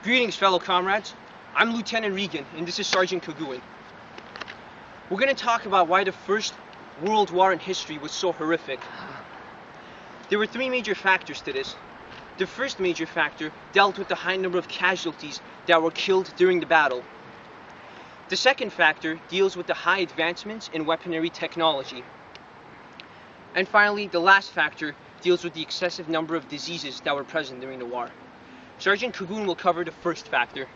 Greetings, fellow comrades. I'm Lieutenant Reagan, and this is Sergeant Kagaoan. We're going to talk about why the First World War in history was so horrific. There were three major factors to this. The first major factor dealt with the high number of casualties that were killed during the battle. The second factor deals with the high advancements in weaponry technology. And finally, the last factor deals with the excessive number of diseases that were present during the war. Sergeant Kagaoan will cover the first factor.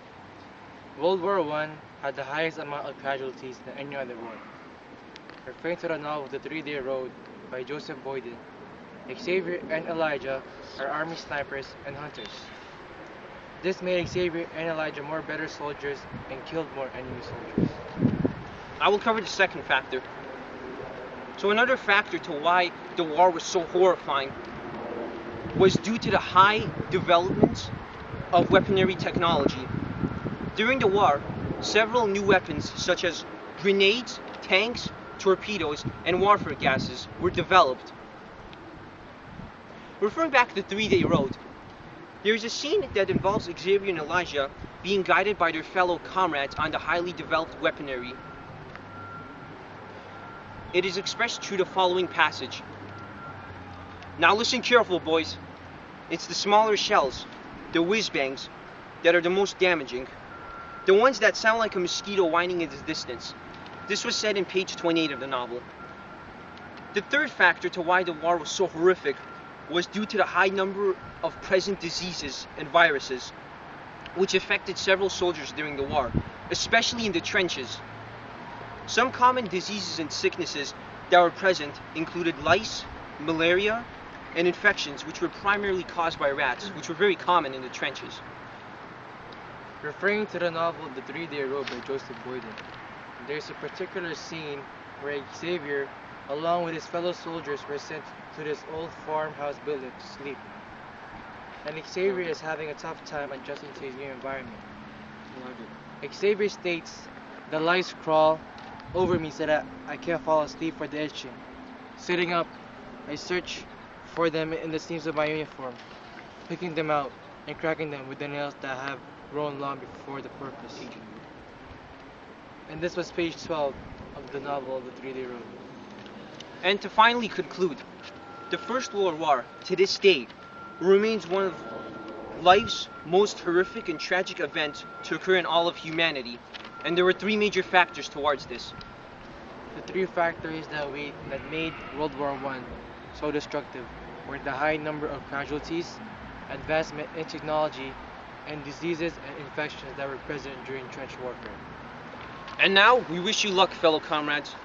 World War I had the highest amount of casualties than any other war. Referring to the novel The 3-Day Road by Joseph Boyden, Xavier and Elijah are army snipers and hunters. This made Xavier and Elijah more better soldiers and killed more enemy soldiers. I will cover the second factor. So another factor to why the war was so horrifying was due to the high developments of weaponry technology. During the war, several new weapons such as grenades, tanks, torpedoes, and warfare gases were developed. Referring back to the 3-Day Road, there is a scene that involves Xavier and Elijah being guided by their fellow comrades on the highly developed weaponry. It is expressed through the following passage. Now listen careful, boys. It's the smaller shells, the whiz-bangs, that are the most damaging. The ones that sound like a mosquito whining in the distance. This was said in page 28 of the novel. The third factor to why the war was so horrific was due to the high number of present diseases and viruses, which affected several soldiers during the war, especially in the trenches. Some common diseases and sicknesses that were present included lice, malaria, and infections which were primarily caused by rats, which were very common in the trenches. Referring to the novel The 3-Day Road by Joseph Boyden, there's a particular scene where Xavier, along with his fellow soldiers, were sent to this old farmhouse building to sleep. And Xavier is having a tough time adjusting to his new environment. Xavier states, "The lice crawl over me so that I can't fall asleep for the itching. Sitting up, I search for them in the seams of my uniform, picking them out and cracking them with the nails that have grown long before the purpose." And this was page 12 of the novel The 3-Day Road. And to finally conclude, the First World War, to this day, remains one of life's most horrific and tragic events to occur in all of humanity. And there were three major factors towards this. The three factors that made World War I so destructive were the high number of casualties, advancement in technology, and diseases and infections that were present during trench warfare. And now, we wish you luck, fellow comrades.